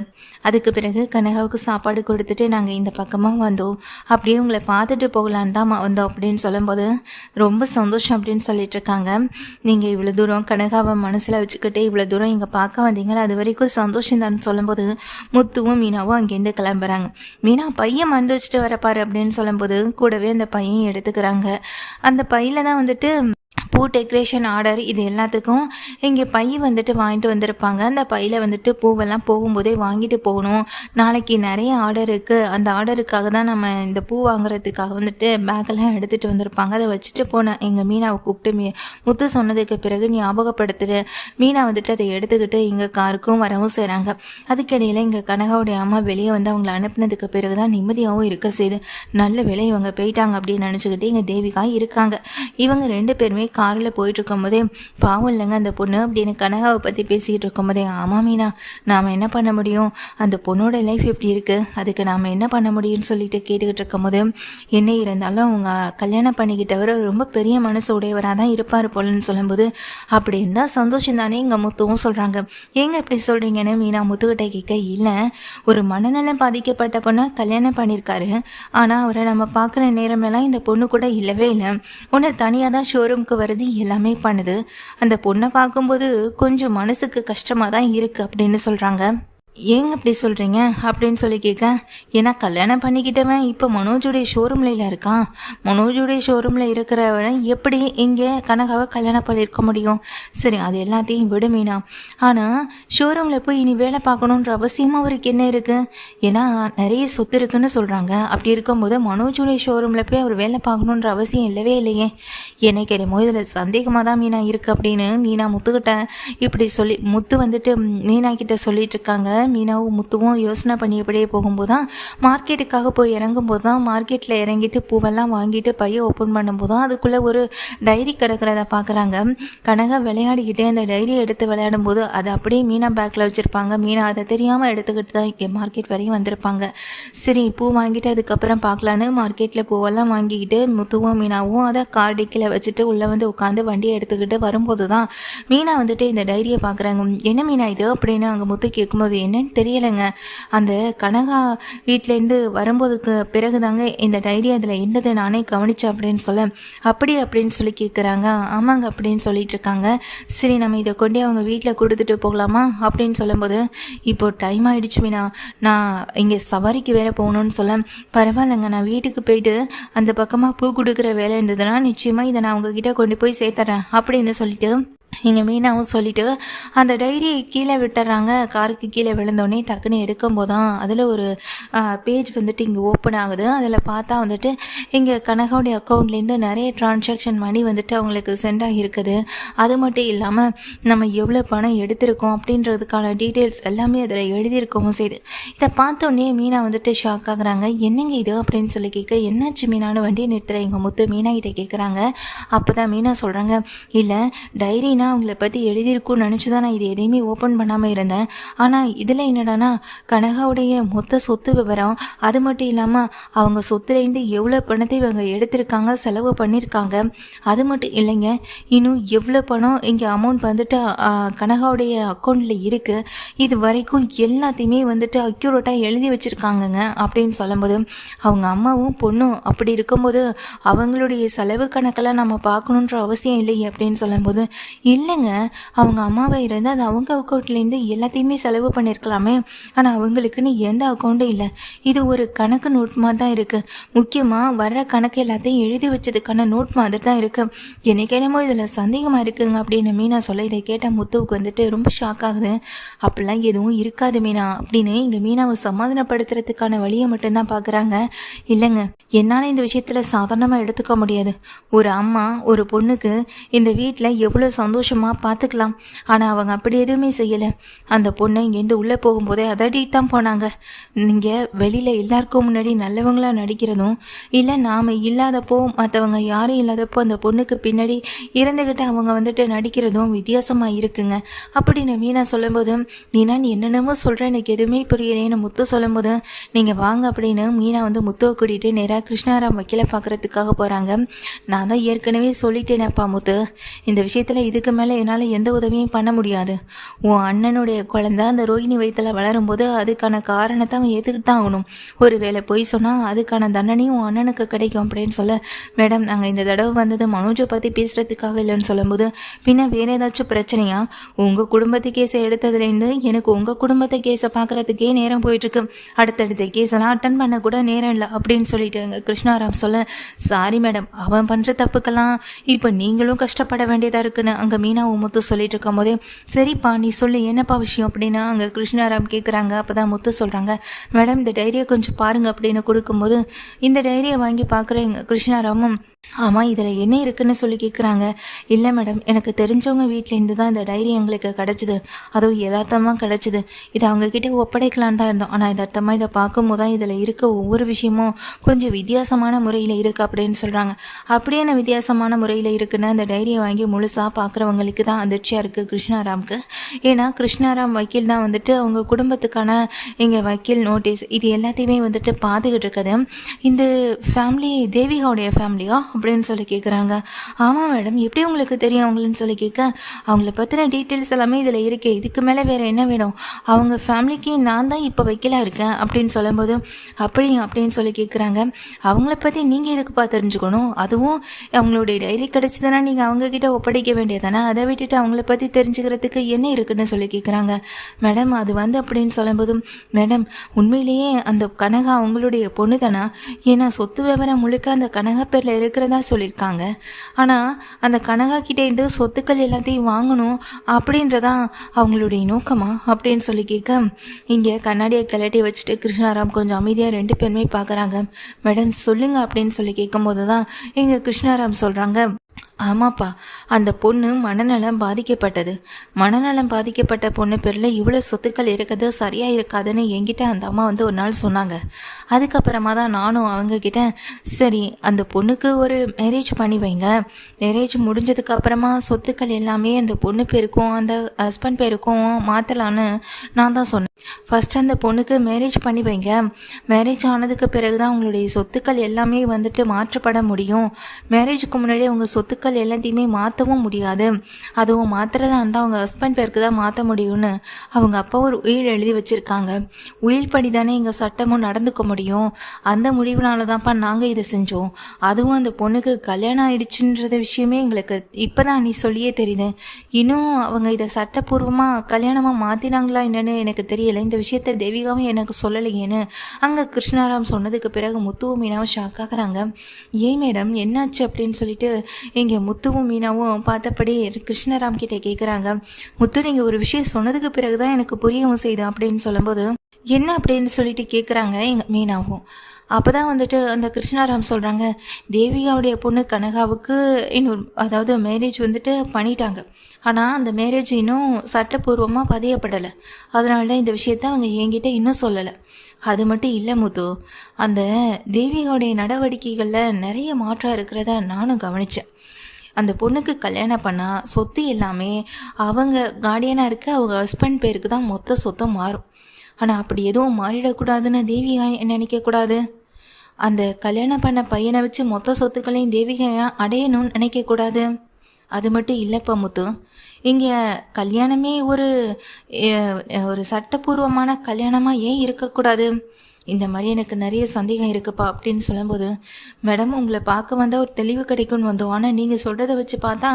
அதுக்கு பிறகு கனகாவுக்கு சாப்பாடு கொடுத்துட்டு நாங்கள் இந்த பக்கமாக வந்தோம், அப்படியே உங்களை பார்த்துட்டு போகலான்னு தான் வந்தோம் அப்படின்னு சொல்லும்போது ரொம்ப சந்தோஷம் அப்படின்னு சொல்லிட்டு இருக்காங்க. நீங்கள் இவ்வளோ தூரம் கனகாவை மனசில் வச்சுக்கிட்டு இவ்வளோ தூரம் இங்கே பார்க்க வந்தீங்களா, அது வரைக்கும் சந்தோஷம் தான் சொல்லும்போது முத்துவும் மீனாவும் அங்கேருந்து கிளம்புறாங்க. மீனா பையன் மறந்து வச்சுட்டு வரப்பாரு அப்படின்னு சொல்லும்போது கூடவே அந்த பையன் எடுத்துக்கிறாங்க. அந்த பையில தான் வந்துட்டு பூ டெக்கரேஷன் ஆர்டர் இது எல்லாத்துக்கும் இங்கே பை வந்துட்டு வாங்கிட்டு வந்திருப்பாங்க. அந்த பையில் வந்துட்டு பூவெல்லாம் போகும்போதே வாங்கிட்டு போகணும், நாளைக்கு நிறைய ஆர்டர் இருக்குது, அந்த ஆர்டருக்காக தான் நம்ம இந்த பூ வாங்குறதுக்காக வந்துட்டு பேக்கெல்லாம் எடுத்துகிட்டு வந்திருப்பாங்க. அதை வச்சுட்டு போனேன். எங்கள் மீனாவை கூப்பிட்டு முத்து சொன்னதுக்கு பிறகு ஞாபகப்படுத்துகிற மீனா வந்துட்டு அதை எடுத்துக்கிட்டு எங்கள் காருக்கும் வரவும் செய்கிறாங்க. அதுக்கிடையில் எங்கள் கனகாவுடைய அம்மா வெளியே வந்து அவங்கள அனுப்பினதுக்கு பிறகு தான் நிம்மதியாகவும் இருக்க செய்து, நல்ல வேலை இவங்க போயிட்டாங்க அப்படின்னு நினச்சிக்கிட்டு எங்கள் தேவிகா இருக்காங்க. இவங்க 2 பேருமே காரில் போயிட்டு இருக்கும்போதே பாவம் இல்லைங்க அந்த பொண்ணு அப்படின்னு கனகாவை பற்றி பேசிக்கிட்டு இருக்கும்போதே, ஆமாம் மீனா, நாம் என்ன பண்ண முடியும், அந்த பொண்ணோட லைஃப் எப்படி இருக்குது, அதுக்கு நாம் என்ன பண்ண முடியும்னு சொல்லிட்டு கேட்டுக்கிட்டு இருக்கும்போது, என்ன இருந்தாலும் அவங்க கல்யாணம் பண்ணிக்கிட்டவர் ரொம்ப பெரிய மனசு உடையவராக தான் இருப்பார் போலன்னு சொல்லும்போது, அப்படி இருந்தால் சந்தோஷம் தானே எங்கள் முத்துவும் சொல்கிறாங்க. ஏங்க இப்படி சொல்கிறீங்கன்னு மீனா முத்துக்கிட்ட கேட்க, இல்லை ஒரு மனநலம் பாதிக்கப்பட்ட பொண்ணை கல்யாணம் பண்ணியிருக்காரு, ஆனால் அவரை நம்ம பார்க்குற நேரமெல்லாம் இந்த பொண்ணு கூட இல்லவே இல்லை, ஒன்று தனியாக தான் ஷோரூம்க்கு வருது, எல்லாமே பண்ணுது, அந்த பொண்ணை பார்க்கும்போது கொஞ்சம் மனசுக்கு கஷ்டமாக தான் இருக்குது அப்படின்னு சொல்கிறாங்க. ஏங்க அப்படி சொல்கிறீங்க அப்படின்னு சொல்லி கேட்க, ஏன்னா கல்யாணம் பண்ணிக்கிட்டவன் இப்போ மனோஜுடைய ஷோரூமில் இருக்கான், மனோஜுடைய ஷோரூமில் இருக்கிறவன் எப்படி இங்கே கனகாவை கல்யாணம் பண்ணியிருக்க முடியும், சரி அது எல்லாத்தையும் விடு மீனா, ஆனால் ஷோரூமில் போய் இனி வேலை பார்க்கணுன்ற அவசியமாக அவருக்கு என்ன இருக்குது, ஏன்னா நிறைய சொத்து இருக்குன்னு சொல்கிறாங்க, அப்படி இருக்கும்போது மனோஜுடைய ஷோரூமில் போய் அவர் வேலை பார்க்கணுன்ற அவசியம் இல்லவே இல்லையே, எனக்கு என்னமோ இதில் சந்தேகமாக தான் மீனா இருக்குது அப்படின்னு மீனா முத்துக்கிட்ட இப்படி சொல்லி முத்து வந்துட்டு மீனா கிட்ட சொல்லிட்டு இருக்காங்க. மீனாவும் முத்துவும் யோசனை பண்ணியபடியே போகும்போது தான் மார்க்கெட்டுக்காக போய் இறங்கும்போது தான் மார்க்கெட்டில் இறங்கிட்டு பூவெல்லாம் வாங்கிட்டு பையை ஓப்பன் பண்ணும்போது தான் அதுக்குள்ளே ஒரு டைரி கிடக்கிறத பார்க்குறாங்க. கனகா விளையாடிக்கிட்டே அந்த டைரியை எடுத்து விளையாடும்போது அதை அப்படியே மீனா பேக்கில் வச்சுருப்பாங்க. மீனா அதை தெரியாமல் எடுத்துக்கிட்டு தான் இங்கே மார்க்கெட் வரையும் வந்திருப்பாங்க. சரி பூ வாங்கிட்டு அதுக்கப்புறம் பார்க்கலான்னு மார்க்கெட்டில் பூவெல்லாம் வாங்கிக்கிட்டு முத்துவும் மீனாவும் அதை கார் டிக்கில் வச்சுட்டு உள்ளே வந்து உட்காந்து வண்டியை எடுத்துக்கிட்டு வரும்போது தான் மீனா வந்துட்டு இந்த டைரியை பார்க்குறாங்க. என்ன மீனா இது அப்படின்னு அங்கே முத்து கேட்கும்போது, என்னன்னு தெரியலைங்க, அந்த கனகா வீட்டிலேருந்து வரும்போதுக்கு பிறகு தாங்க இந்த டைரி அதில் என்னது நானே கவனிச்சேன் அப்படின்னு சொல்ல, அப்படி அப்படின்னு சொல்லி கேட்குறாங்க. ஆமாங்க அப்படின்னு சொல்லிட்டு இருக்காங்க. சரி நம்ம இதை கொண்டே அவங்க வீட்டில் கொடுத்துட்டு போகலாமா அப்படின்னு சொல்லும்போது, இப்போ டைம் ஆகிடுச்சு மீனா, நான் இங்கே சவாரிக்கு வேற போகணுன்னு சொல்ல, பரவாயில்லைங்க நான் வீட்டுக்கு போயிட்டு அந்த பக்கமாக பூ கொடுக்குற வேலை இருந்ததுன்னா நிச்சயமாக இதை நான் உங்ககிட்ட கொண்டு போய் சேர்த்துறேன் அப்படின்னு சொல்லிட்டு எங்கள் மீனாவும் சொல்லிவிட்டு அந்த டைரியை கீழே விட்டுறாங்க. காருக்கு கீழே விழுந்தோடனே டக்குன்னு எடுக்கும்போது தான் அதில் ஒரு பேஜ் வந்துட்டு இங்கே ஓப்பன் ஆகுது. அதில் பார்த்தா வந்துட்டு இங்கே கனகாவுடைய அக்கௌண்ட்லேருந்து நிறைய டிரான்சாக்ஷன் மணி வந்துட்டு அவங்களுக்கு சென்ட் ஆகியிருக்குது. அது மட்டும் இல்லாமல் நம்ம எவ்வளோ பணம் எடுத்திருக்கோம் அப்படின்றதுக்கான டீட்டெயில்ஸ் எல்லாமே அதில் எழுதியிருக்கவும் செய்யுது. இதை பார்த்தோன்னே மீனா வந்துட்டு ஷாக் ஆகுறாங்க. என்னங்க இது அப்படின்னு சொல்லி கேட்க, என்னாச்சு மீனான்னு வண்டியை நிறுத்துற எங்கள் முத்து மீனா கிட்டே கேட்குறாங்க. அப்போ தான் மீனா சொல்கிறாங்க, இல்லை டைரினா அவங்கள பற்றி எழுதியிருக்குன்னு நினச்சி தான் நான் இது எதையுமே ஓப்பன் பண்ணாமல் இருந்தேன், ஆனால் இதில் என்னடானா கனகாவுடைய மொத்த சொத்து விவரம், அது மட்டும் இல்லாமல் அவங்க சொத்துலேருந்து எவ்வளோ பணத்தை இவங்க எடுத்திருக்காங்க, செலவு பண்ணியிருக்காங்க, அது மட்டும் இல்லைங்க இன்னும் எவ்வளோ பணம் இங்கே அமௌண்ட் வந்துட்டு கனகாவுடைய அக்கௌண்ட்டில் இருக்குது, இது வரைக்கும் எல்லாத்தையுமே வந்துட்டு அக்யூரேட்டாக எழுதி வச்சுருக்காங்கங்க அப்படின்னு சொல்லும்போது, அவங்க அம்மாவும் பொண்ணும் அப்படி இருக்கும்போது அவங்களுடைய செலவு கணக்கெல்லாம் நம்ம பார்க்கணுன்ற அவசியம் இல்லையே அப்படின்னு சொல்லும்போது, இல்லைங்க அவங்க அம்மாவை இருந்து அது அவங்க அக்கௌண்ட்லேருந்து எல்லாத்தையுமே செலவு பண்ணியிருக்கலாமே, ஆனால் அவங்களுக்குன்னு எந்த அக்கௌண்ட்டும் இல்லை, இது ஒரு கணக்கு நோட் மாதிரி தான் இருக்குது, முக்கியமாக வர்ற கணக்கு எல்லாத்தையும் எழுதி வச்சதுக்கான நோட் மாதிரி தான் இருக்குது, எனக்கு என்னமோ இதில் சந்தேகமாக இருக்குங்க அப்படின்னு மீனா சொல்ல, இதை கேட்ட முத்துவுக்கு வந்துட்டு ரொம்ப ஷாக் ஆகுது. அப்படிலாம் எதுவும் இருக்காது மீனா அப்படின்னு இங்கே மீனாவை சமாதானப்படுத்துறதுக்கான வழியை மட்டும்தான் பார்க்குறாங்க. இல்லைங்க என்னால் இந்த விஷயத்தில் சாதாரணமாக எடுத்துக்க முடியாது, ஒரு அம்மா ஒரு பொண்ணுக்கு இந்த வீட்டில் எவ்வளோ சந்தோஷம் சந்தோஷமாக பார்த்துக்கலாம். ஆனால் அவங்க அப்படி எதுவுமே செய்யலை. அந்த பொண்ணை இங்கேருந்து உள்ளே போகும்போதே அதடிட்டு தான் போனாங்க. நீங்கள் வெளியில் எல்லாருக்கும் முன்னாடி நல்லவங்களாக நடிக்கிறதும் இல்லை நாம் இல்லாதப்போ மற்றவங்க யாரும் இல்லாதப்போ அந்த பொண்ணுக்கு பின்னாடி இறந்துக்கிட்டு அவங்க வந்துட்டு நடிக்கிறதும் வித்தியாசமாக இருக்குங்க அப்படின்னு மீனா சொல்லும்போது, மீனா நீ என்னென்னமோ சொல்கிறேன் எனக்கு எதுவுமே புரியலேன்னு முத்து சொல்லும்போது, நீங்கள் வாங்க அப்படின்னு மீனா வந்து முத்துவை கூட்டிகிட்டு நேராக கிருஷ்ணாராம் வக்கீலை பார்க்குறதுக்காக போகிறாங்க. நான் தான் ஏற்கனவே சொல்லிட்டேனேப்பா முத்து, இந்த விஷயத்தில் இதுக்கு மேலே என்னால் எந்த உதவியும் பண்ண முடியாது. உன் அண்ணனுடைய குழந்தை அந்த ரோஹிணி வயிற்றில் வளரும்போது அதுக்கான காரணத்தை அவன் ஏற்றுக்கிட்டு தான் ஆகணும். ஒரு வேளை போய் சொன்னால் அதுக்கான தண்டனையும் உன் அண்ணனுக்கு கிடைக்கும் அப்படின்னு சொல்ல, மேடம் நாங்கள் இந்த தடவை வந்தது மனோஜை பற்றி பேசுகிறதுக்காக இல்லைன்னு சொல்லும்போது, பின்ன வேறு ஏதாச்சும் பிரச்சனையா? உங்கள் குடும்பத்து கேஸை எடுத்ததுலேருந்து எனக்கு உங்கள் குடும்பத்தை கேஸை பார்க்குறதுக்கே நேரம் போயிட்டுருக்கு. அடுத்தடுத்த கேஸெல்லாம் அட்டன் பண்ண கூட நேரம் இல்லை அப்படின்னு சொல்லிட்டு கிருஷ்ணாராம் சொல்ல, சாரி மேடம், அவன் பண்ணுற தப்புக்கெல்லாம் இப்போ நீங்களும் கஷ்டப்பட வேண்டியதாக இருக்குன்னு அங்கே மீனா முத்து சொல்லிட்டு இருக்கும் போதே, சரிப்பா நீ சொல்லு என்னப்பா விஷயம் அப்படின்னு அங்கே கிருஷ்ணாராம் கேட்குறாங்க. அப்போ தான் முத்து சொல்கிறாங்க, மேடம் இந்த டைரியை கொஞ்சம் பாருங்கள் அப்படின்னு கொடுக்கும்போது, இந்த டைரியை வாங்கி பார்க்குற கிருஷ்ணாராமும், ஆமாம் இதில் என்ன இருக்குன்னு சொல்லி கேட்குறாங்க. இல்லை மேடம், எனக்கு தெரிஞ்சவங்க வீட்டிலேருந்து தான் இந்த டைரி எங்களுக்கு கிடச்சிது, அதுவும் யதார்த்தமாக கிடச்சிது. இதை அவங்கக்கிட்ட ஒப்படைக்கலான் தான் இருந்தோம். ஆனால் யதார்த்தமாக இதை பார்க்கும்போது தான் இதில் இருக்க ஒவ்வொரு விஷயமும் கொஞ்சம் வித்தியாசமான முறையில் இருக்குது அப்படின்னு சொல்கிறாங்க. அப்படியே என்ன வித்தியாசமான முறையில் இருக்குன்னு அந்த டைரியை வாங்கி முழுசாக பார்க்குறவங்களுக்கு தான் அதிர்ச்சியாக இருக்குது கிருஷ்ணாராமுக்கு. ஏன்னா கிருஷ்ணாராம் வக்கீல் தான் வந்துட்டு அவங்க குடும்பத்துக்கான இங்கே வக்கீல் நோட்டீஸ் இது எல்லாத்தையுமே வந்துட்டு பார்த்துக்கிட்டு இருக்குது. இந்த ஃபேமிலி தேவிகாவுடைய ஃபேமிலியா அப்படின்னு சொல்லி கேட்குறாங்க. ஆமாம் மேடம், எப்படி உங்களுக்கு தெரியும் அவங்களுன்னு சொல்லி கேட்க, அவங்கள பற்றின டீட்டெயில்ஸ் எல்லாமே இதில் இருக்கே, இதுக்கு மேலே வேறு என்ன வேணும்? அவங்க ஃபேமிலிக்கு நான் தான் இப்போ வக்கீலாக இருக்கேன் அப்படின்னு சொல்லும்போது, அப்படின்னு சொல்லி கேட்குறாங்க. அவங்கள பற்றி நீங்கள் எதுக்குப்பா தெரிஞ்சுக்கணும்? அதுவும் அவங்களுடைய டைரி கிடச்சிதுன்னா நீங்கள் அவங்கக்கிட்ட ஒப்படைக்க வேண்டியதானே, அதை விட்டுட்டு அவங்கள பற்றி தெரிஞ்சுக்கிறதுக்கு என்ன இருக்குன்னு சொல்லி கேட்குறாங்க. மேடம் அது வந்து அப்படின்னு சொல்லும்போதும், மேடம் உண்மையிலேயே அந்த கனகா அவங்களுடைய பொண்ணு தானா? ஏன்னா சொத்து விவரம் முழுக்க அந்த கனகா பேரில் இருக்கிறதா சொல்லியிருக்காங்க. ஆனால் அந்த கனகா கிட்டேருந்து சொத்துக்கள் எல்லாத்தையும் வாங்கணும் அப்படின்றதான் அவங்களுடைய நோக்கமா அப்படின்னு சொல்லி கேட்க, இங்கே கண்ணாடியை கலட்டி வச்சுட்டு கிருஷ்ணாராம் கொஞ்சம் அமைதியாக ரெண்டு பேருமே பார்க்குறாங்க. மேடம் சொல்லுங்க அப்படின்னு சொல்லி கேட்கும்போது தான் எங்கள் கிருஷ்ணாராம் சொல்கிறாங்க, ஆமாப்பா அந்த பொண்ணு மனநலம் பாதிக்கப்பட்டது. மனநலம் பாதிக்கப்பட்ட பொண்ணு பேரில் இவ்வளோ சொத்துக்கள் இருக்கிறது சரியாக இருக்காதுன்னு என்கிட்ட அந்த அம்மா வந்து ஒரு நாள் சொன்னாங்க. அதுக்கப்புறமா தான் நானும் அவங்கக்கிட்ட, சரி அந்த பொண்ணுக்கு ஒரு மேரேஜ் பண்ணி வைங்க, மேரேஜ் முடிஞ்சதுக்கு அப்புறமா சொத்துக்கள் எல்லாமே அந்த பொண்ணு பேருக்கும் அந்த ஹஸ்பண்ட் பேருக்கும் மாற்றலான்னு நான் தான் சொன்னேன். ஃபஸ்ட் அந்த பொண்ணுக்கு மேரேஜ் பண்ணி வைங்க, மேரேஜ் ஆனதுக்கு பிறகு தான் உங்களுடைய சொத்துக்கள் எல்லாமே வந்துட்டு மாற்றப்பட முடியும். மேரேஜுக்கு முன்னாடி அவங்க சொத்துக்கள் எல்லாத்தையுமே மாற்றவும் முடியாது, அதுவும் மாற்றுறதா இருந்தால் அவங்க ஹஸ்பண்ட் பேருக்கு தான் மாற்ற முடியும்னு அவங்க அப்பா ஒரு உயில் எழுதி வச்சுருக்காங்க. உயில் படி தானே எங்கள் சட்டமும் நடந்துக்க முடியும். அந்த முடிவுனால தான்ப்பா நாங்கள் இதை செஞ்சோம். அதுவும் அந்த பொண்ணுக்கு கல்யாணம் ஆயிடுச்சுன்றத விஷயமே எங்களுக்கு இப்போ தான் நீ சொல்லியே தெரியுது. இன்னும் அவங்க இதை சட்டப்பூர்வமாக கல்யாணமாக மாற்றினாங்களா என்னன்னு எனக்கு தெரியலை. இந்த விஷயத்த தேவிகாவும் எனக்கு சொல்லலையேன்னு அங்கே கிருஷ்ணாராம் சொன்னதுக்கு பிறகு முத்துவும் மீனாவும் ஷாக் ஆகுறாங்க. ஏன் மேடம் என்னாச்சு அப்படின்னு சொல்லிட்டு இங்கே முத்துவும் மீனாவும் பார்த்தபடி கிருஷ்ணராம் கிட்டே கேட்குறாங்க. முத்து நீங்கள் ஒரு விஷயம் சொன்னதுக்கு பிறகு தான் எனக்கு புரியவும் செய்யுது அப்படின்னு சொல்லும்போது, என்ன அப்படின்னு சொல்லிட்டு கேட்குறாங்க எங்கள் மீனாவும். அப்போ தான் வந்துட்டு அந்த கிருஷ்ணாராம் சொல்கிறாங்க, தேவிகாவுடைய பொண்ணு கனகாவுக்கு இன்னொரு அதாவது மேரேஜ் வந்துட்டு பண்ணிட்டாங்க. ஆனால் அந்த மேரேஜ் இன்னும் சட்டப்பூர்வமாக பதியப்படலை. அதனால தான் இந்த விஷயத்த அவங்க என்கிட்ட இன்னும் சொல்லலை. அது மட்டும் இல்லை முத்து, அந்த தேவிகாவுடைய நடவடிக்கைகளில் நிறைய மாற்றம் இருக்கிறத நானும் கவனித்தேன். அந்த பொண்ணுக்கு கல்யாணம் பண்ணால் சொத்து எல்லாமே அவங்க கார்டியனாக இருக்க அவங்க ஹஸ்பண்ட் பேருக்கு தான் மொத்த சொத்தம் மாறும். ஆனால் அப்படி எதுவும் மாறிடக்கூடாதுன்னு தேவிகா நினைக்கக்கூடாது. அந்த கல்யாணம் பண்ண பையனை வச்சு மொத்த சொத்துக்களையும் தேவிகையாக அடையணும்னு நினைக்கக்கூடாது. அது மட்டும் இல்லைப்பா முத்து, இங்கே கல்யாணமே ஒரு சட்டப்பூர்வமான கல்யாணமாக ஏன் இருக்கக்கூடாது? இந்த மாதிரி எனக்கு நிறைய சந்தேகம் இருக்குப்பா அப்படின்னு சொல்லும்போது, மேடம் உங்களை பார்க்க வந்தால் ஒரு தெளிவு கிடைக்கும்னு வந்தோம். ஆனால் நீங்கள் சொல்கிறத வச்சு பார்த்தா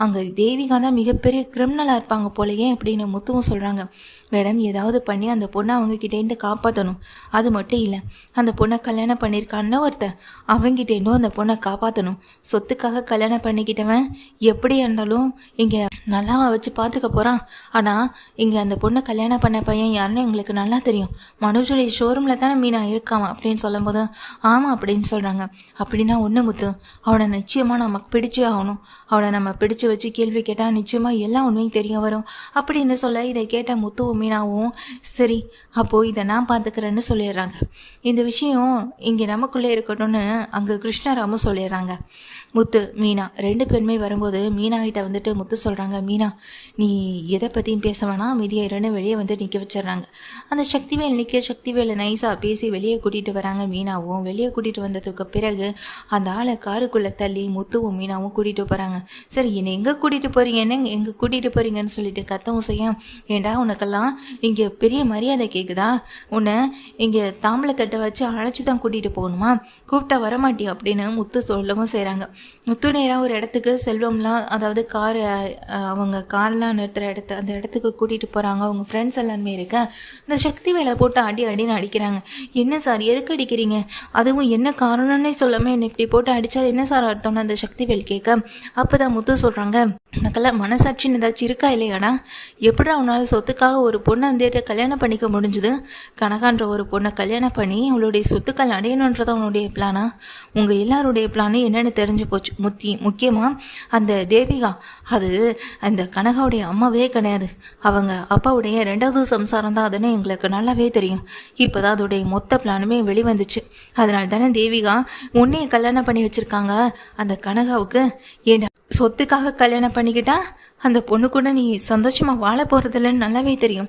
அங்கே தேவிகா தான் மிகப்பெரிய கிரிமினலாக இருப்பாங்க போலையே அப்படின்னு முத்துவும் சொல்கிறாங்க. மேடம் ஏதாவது பண்ணி அந்த பொண்ணை அவங்கக்கிட்டேருந்து காப்பாற்றணும். அது மட்டும் இல்லை, அந்த பொண்ணை கல்யாணம் பண்ணியிருக்கான்னு ஒருத்தர், அவங்ககிட்டேருந்தும் அந்த பொண்ணை காப்பாற்றணும். சொத்துக்காக கல்யாணம் பண்ணிக்கிட்டவன் எப்படி இருந்தாலும் இங்கே நல்லாவா வச்சு பார்த்துக்க போகிறான். ஆனால் இங்கே அந்த பொண்ணை கல்யாணம் பண்ண பையன் யாருன்னு எங்களுக்கு நல்லா தெரியும். மனோஜுடைய ஷோரூமில் தானே தான் மீனா இருக்காமா அப்படின்னு சொல்லும்போது ஆமாம் அப்படின்னு சொல்கிறாங்க. அப்படின்னா ஒன்று முத்து, அவனை நிச்சயமாக நமக்கு பிடிச்சே ஆகணும். அவனை நம்ம பிடிச்சு வச்சு கேள்வி கேட்டால் நிச்சயமாக எல்லா உண்மையும் தெரிய வரும் அப்படின்னு சொல்ல இதை கேட்ட முத்துவும் மீனாவும் சரி அப்போது இதை நான் பார்த்துக்கிறேன்னு சொல்லிடுறாங்க. இந்த விஷயம் இங்கே நமக்குள்ளே இருக்கட்டும்னு அங்கே கிருஷ்ணராமும் சொல்லிடுறாங்க. முத்து மீனா 2 பேருமே வரும்போது மீனா கிட்ட வந்துட்டு முத்து சொல்கிறாங்க, மீனா நீ எதை பற்றியும் பேச வேணாம், மீதியை 2 வெளியே வந்து நிற்க வச்சிடுறாங்க. அந்த சக்திவேலை நைஸாக பேசி வெளியே கூட்டிகிட்டு வராங்க. மீனாவும் வெளியே கூட்டிகிட்டு வந்ததுக்கு பிறகு அந்த ஆளை காருக்குள்ளே தள்ளி முத்துவும் மீனாவும் கூட்டிகிட்டு போகிறாங்க. சரி என்னை எங்கே கூட்டிகிட்டு போகிறீங்கன்னு எங்கே கூட்டிகிட்டு போகிறீங்கன்னு சொல்லிட்டு கத்தவும் செய்ய, ஏண்டா உனக்கெல்லாம் இங்கே பெரிய மரியாதை கேட்குதா, உன்னை இங்கே தாம்பளத்தட்டை வச்சு அழைச்சி தான் கூட்டிகிட்டு போகணுமா, கூப்பிட்டா வரமாட்டியா அப்படின்னு முத்து சொல்லவும் செய்கிறாங்க. முத்து நேராக ஒரு இடத்துக்கு செல்வம்லாம், அதாவது அவங்க கார்லாம் நிறுத்துகிற அந்த இடத்துக்கு கூட்டிகிட்டு போகிறாங்க. அவங்க ஃப்ரெண்ட்ஸ் எல்லாருமே இருக்க இந்த சக்தி வேலை போட்டு அடின்னு அடிக்கிறாங்க. என்ன சார் எதுக்கு அடிக்கிறீங்க, அதுவும் என்ன காரணம்னே சொல்லாமல் என்னை இப்படி போட்டு அடித்தா என்ன சார் அர்த்தம்னு அந்த சக்தி வேல் கேட்க, அப்போ தான் முத்து சொல்கிறாங்க, உனக்கெல்லாம் மனசாட்சின்னு ஏதாச்சும் இருக்கா இல்லையாடா, எப்படி அவனால் சொத்துக்காக ஒரு பொண்ணை வந்துட்டு கல்யாணம் பண்ணிக்க முடிஞ்சுது, கனகான்ற ஒரு பொண்ணை கல்யாணம் பண்ணி அவளுடைய சொத்துக்கள் அடையணுன்றதான் அவனுடைய பிளானா, உங்கள் எல்லாருடைய பிளானு என்னென்னு தெரிஞ்சு போச்சு. முக்கியமாக அந்த தேவிகா, அது அந்த கனகாவுடைய அம்மாவே கிடையாது, அவங்க அப்பாவுடைய 2வது சம்சாரம் தான், அதுன்னு எங்களுக்கு நல்லாவே தெரியும். இப்போ தான் அதோடைய மொத்த பிளானுமே வெளிவந்துச்சு. அதனால தானே தேவிகா உன்னையே கல்யாணம் பண்ணி வச்சுருக்காங்க. அந்த கனகாவுக்கு ஏண்டா சொத்துக்காக கல்யாணம் பண்ணிக்கிட்டா அந்த பொண்ணு கூட நீ சந்தோஷமாக வாழ போகிறதில்லன்னு நல்லாவே தெரியும்.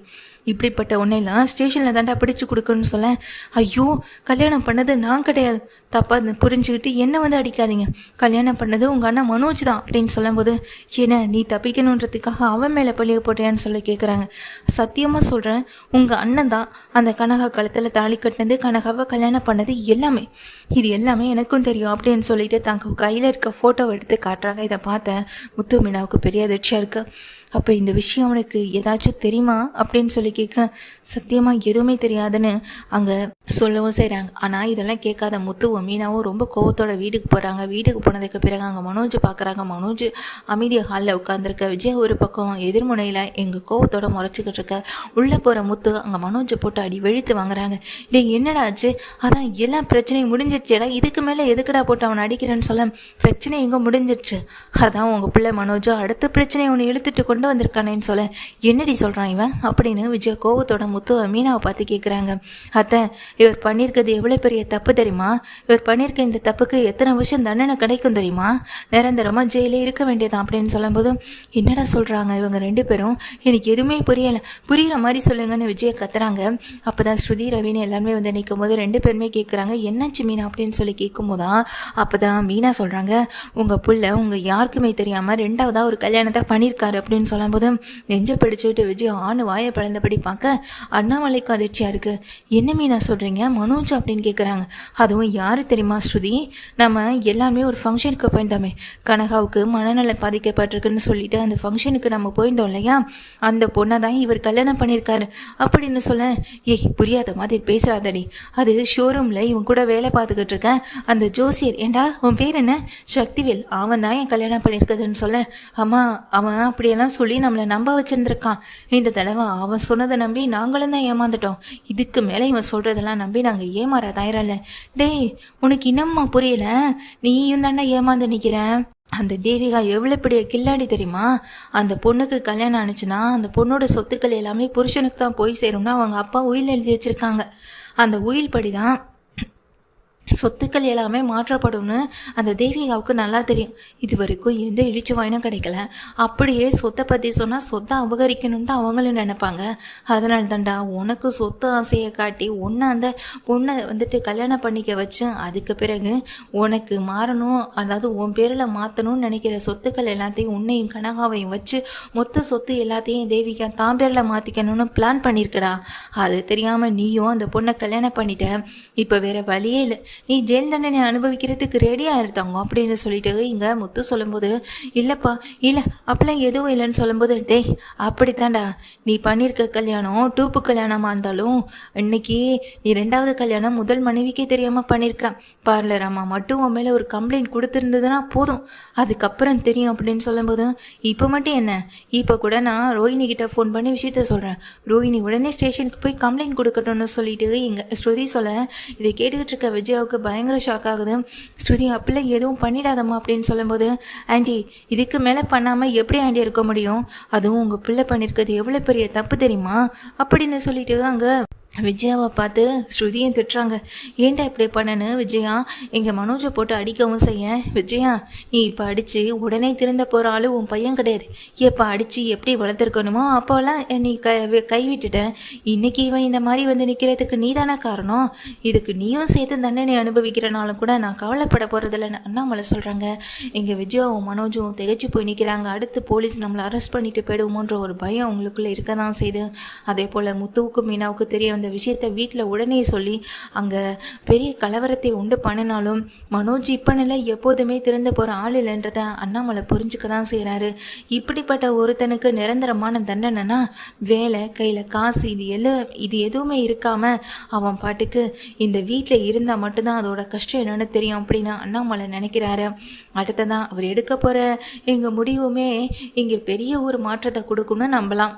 இப்படிப்பட்ட உன்னையெல்லாம் ஸ்டேஷனில் தாண்டா பிடிச்சி கொடுக்கணும்னு சொல்ல, ஐயோ கல்யாணம் பண்ணது நான் கிடையாது, தப்பாக புரிஞ்சுக்கிட்டு என்னை வந்து அடிக்காதீங்க, கல்யாணம் பண்ணது உங்கள் அண்ணன் மனோஜ் தான் அப்படின்னு சொல்லும்போது, ஏன்னா நீ தப்பிக்கணுன்றதுக்காக அவன் மேலே பழிய போட்டியான்னு சொல்லி கேட்குறாங்க. சத்தியமாக சொல்கிறேன், உங்கள் அண்ணன் தான் அந்த கனகா கழுத்தில் தாலி கட்டினது, கனகாவை கல்யாணம் பண்ணது எல்லாமே, இது எல்லாமே எனக்கும் தெரியும் அப்படின்னு சொல்லிட்டு தாங்க கையில் இருக்க ஃபோட்டோவை எடுத்து காட்டுறாங்க. இதை பார்த்த முத்து மீனாவுக்கு பெரிய அதிர்ச்சியாக இருக்குது. அப்போ இந்த விஷயம் அவனுக்கு ஏதாச்சும் தெரியுமா அப்படின்னு சொல்லி கேட்க, சத்தியமாக எதுவுமே தெரியாதுன்னு அங்கே சொல்லவும் செய்கிறாங்க. ஆனால் இதெல்லாம் கேட்காத முத்துவும் மீனாவும் ரொம்ப கோவத்தோட வீட்டுக்கு போகிறாங்க. வீட்டுக்கு போனதுக்கு பிறகு அங்கே மனோஜ் பார்க்குறாங்க. மனோஜ் அமைதியாக ஹாலில் உட்காந்துருக்க, விஜய் ஒரு பக்கம் எதிர்முனையில் எங்கள் கோவத்தோட முறைச்சிக்கிட்டு இருக்க. உள்ளே போகிற முத்து அங்கே மனோஜை போட்டு அடி வெளுத்து வாங்குறாங்க. இல்லை என்னடா ஆச்சு, அதான் எல்லா பிரச்சனையும் முடிஞ்சிடுச்சேடா, இதுக்கு மேலே எதுக்குடா போட்டு அவனை அடிக்கிறேன்னு சொல்ல, பிரச்சனை எங்கே முடிஞ்சிடுச்சு, அதான் உங்கள் பிள்ளை மனோஜோ அடுத்த பிரச்சனையை ஒன்று இழுத்துட்டு கொண்டு வந்திருக்கானேன்னு சொல்ல, என்னடி சொல்கிறான் இவன் அப்படின்னு விஜய் கோவத்தோட முத்து மீனாவை பார்த்து கேட்குறாங்க. அத்தை இவர் பண்ணியிருக்கிறது எவ்வளோ பெரிய தப்பு தெரியுமா, இவர் பண்ணியிருக்க இந்த தப்புக்கு எத்தனை வருஷம் தண்டனை கிடைக்கும் தெரியுமா, நிரந்தரமாக ஜெயிலே இருக்க வேண்டியதான் அப்படின்னு சொல்லும்போது, என்னடா சொல்கிறாங்க இவங்க 2 பேரும், எனக்கு எதுவுமே புரியலை, புரிகிற மாதிரி சொல்லுங்கன்னு விஜயை கத்துறாங்க. அப்போ தான் ஸ்ருதி ரவின்னு எல்லாருமே வந்து நிற்கும் போது 2 பேருமே கேட்குறாங்க, என்னாச்சு மீனா அப்படின்னு சொல்லி கேட்கும்போதான் அப்போ தான் மீனா சொல்கிறாங்க, உங்கள் புள்ள உங்கள் யாருக்குமே தெரியாமல் 2வதாக ஒரு கல்யாணத்தை பண்ணியிருக்காரு அப்படின்னு சொல்லும்போது நெஞ்சை பிடிச்சிட்டு விஜய் வாயை பிளந்தபடி பார்க்க, அண்ணாமலைக்கு அதிர்ச்சியாக இருக்குது. என்ன மீனா சொல்கிறீங்க, மனோஜ் அப்படின்னு கேட்குறாங்க. அதுவும் யார் தெரியுமா ஸ்ருதி, நம்ம எல்லாமே ஒரு ஃபங்க்ஷனுக்கு போயிருந்தோமே, கனகாவுக்கு மனநலம் பாதிக்கப்பட்டிருக்குன்னு சொல்லிட்டு அந்த ஃபங்க்ஷனுக்கு நம்ம போயிருந்தோம் இல்லையா, அந்த பொண்ணை தான் இவர் கல்யாணம் பண்ணியிருக்காரு அப்படின்னு சொல்ல, ஏய் புரியாத மாதிரி பேசுகிறாதடி, அது ஷோரூமில் இவன் கூட வேலை பார்த்துக்கிட்டு இருக்கேன் அந்த ஜோசியர், ஏண்டா உன் பேர் என்ன, சக்திவேல், அவன் தான் என் கல்யாணம் பண்ணியிருக்குதுன்னு சொல்ல, அம்மா அவன் அப்படியெல்லாம் சொல்லி நம்மளை நம்ப வச்சுருந்துருக்கான், இந்த தடவை அவன் சொன்னதை நம்பி நாங்களும் தான் ஏமாந்துட்டோம், இதுக்கு மேலே இவன் சொல்கிறதெல்லாம் நம்பி நாங்கள் ஏமாற தயாரில்ல. டேய் உனக்கு இன்னும்மா புரியல, நீயும் தாண்டா ஏமாந்து நிற்கிற, அந்த தேவிகா எவ்வளோ பெரிய கில்லாடி தெரியுமா, அந்த பொண்ணுக்கு கல்யாணம் ஆனிச்சுன்னா அந்த பொண்ணோட சொத்துக்கள் எல்லாமே புருஷனுக்கு தான் போய் சேரும்னா அவங்க அப்பா உயில் எழுதி வச்சுருக்காங்க, அந்த உயில் படி தான் சொத்துக்கள் எல்லாமே மாற்றப்படும்னு அந்த தேவிகாவுக்கு நல்லா தெரியும். இது வரைக்கும் எந்த இழிச்சு வாயினும் கிடைக்கல, அப்படியே சொத்தை பற்றி சொன்னால் சொத்தை அபகரிக்கணும்னு அவங்களும் நினைப்பாங்க. அதனால தாண்டா உனக்கு சொத்து ஆசையை காட்டி ஒன்று அந்த பொண்ணை வந்துட்டு கல்யாணம் பண்ணிக்க வச்சு அதுக்கு பிறகு உனக்கு மாறணும், அதாவது உன் பேரில் மாற்றணும்னு நினைக்கிற சொத்துக்கள் எல்லாத்தையும் உன்னையும் கனகாவையும் வச்சு மொத்த சொத்து எல்லாத்தையும் தேவிகா தான் பேரில் மாற்றிக்கணும்னு பிளான் பண்ணியிருக்கடா. அது தெரியாமல் நீயும் அந்த பொண்ணை கல்யாணம் பண்ணிட்ட, இப்போ வேறு வழியே இல்லை, நீ ஜெயில் தண்டனை அனுபவிக்கிறதுக்கு ரெடியாக இருந்தாங்க அப்படின்னு சொல்லிட்டு இங்கே முத்து சொல்லும்போது, இல்லைப்பா இல்லை அப்பெல்லாம் எதுவும் இல்லைன்னு சொல்லும்போது, டேய் அப்படித்தான்டா, நீ பண்ணியிருக்க கல்யாணம் டூப்பு கல்யாணமாக இருந்தாலும் இன்னைக்கு நீ 2வது கல்யாணம் முதல் மனைவிக்கே தெரியாமல் பண்ணியிருக்க. பார்லர் அம்மா மட்டும் உன் மேலே ஒரு கம்ப்ளைண்ட் கொடுத்துருந்ததுன்னா போதும், அதுக்கப்புறம் தெரியும் அப்படின்னு சொல்லும்போது, இப்போ மட்டும் என்ன, இப்போ கூட நான் ரோஹிணி கிட்ட ஃபோன் பண்ணி விஷயத்த சொல்கிறேன், ரோஹிணி உடனே ஸ்டேஷனுக்கு போய் கம்ப்ளைண்ட் கொடுக்கட்டும்னு சொல்லிட்டு இங்கே ஸ்ருதி சொல்ல, இதை கேட்டுக்கிட்டு இருக்க விஜயாவுக்கு பயங்கர ஷாக் ஆகுது. ஸ்ருதி அப்படிலாம் எதுவும் பண்ணிடாதம்மா அப்படின்னு சொல்லும்போது, ஆண்டி இதுக்கு மேலே பண்ணாமல் எப்படி ஆண்டி இருக்க முடியும், அதுவும் உங்கள் பிள்ளை பண்ணியிருக்கிறது எவ்வளோ பெரிய தப்பு தெரியுமா அப்படின்னு சொல்லிட்டு அங்கே விஜயாவை பார்த்து ஸ்ருதியும் திட்டுறாங்க. ஏன்டா இப்படி பண்ணனு விஜயா எங்கள் மனோஜை போட்டு அடிக்கவும் செய்ய, விஜயா நீ இப்போ அடித்து உடனே திருந்த போகிற ஆளு உன் பையன் கிடையாது. எப்போ அடித்து எப்படி வளர்த்துருக்கணுமோ அப்போல்லாம் நீ கைவிட்டுட்டேன். இன்றைக்கி இவன் இந்த மாதிரி வந்து நிற்கிறதுக்கு நீ தானே காரணம். இதுக்கு நீயும் சேர்த்து தண்டனை அனுபவிக்கிறனாலும் கூட நான் கவலைப்பட போகிறதில்லன்னு அண்ணாமலை சொல்கிறாங்க. எங்கள் விஜயாவும் மனோஜும் திகைச்சு போய் நிற்கிறாங்க. அடுத்து போலீஸ் நம்மளை அரெஸ்ட் பண்ணிட்டு போயிடுவோமோன்ற ஒரு பயம் அவங்களுக்குள்ளே இருக்க தான் செய்யுது. அதே போல் முத்துவுக்கும் மீனாவுக்கு தெரிய அந்த விஷயத்தை வீட்டில் உடனே சொல்லி அங்கே பெரிய கலவரத்தை உண்டு பண்ணினாலும் மனோஜ் இப்போ நிலை எப்போதுமே திறந்த போகிற ஆள் இல்லைன்றதை அண்ணாமலை புரிஞ்சுக்க தான் செய்கிறாரு. இப்படிப்பட்ட ஒருத்தனுக்கு நிரந்தரமான தண்டனைனா வேலை கையில் காசு இது எதுவுமே இருக்காமல் அவன் பாட்டுக்கு இந்த வீட்டில் இருந்தால் மட்டும்தான் அதோட கஷ்டம் என்னன்னு தெரியும் அப்படின்னு அண்ணாமலை நினைக்கிறாரு. அடுத்ததான் அவர் எடுக்க போகிற எங்கள் முடிவுமே இங்கே பெரிய ஒரு மாற்றத்தை கொடுக்கும்னு நம்பலாம்.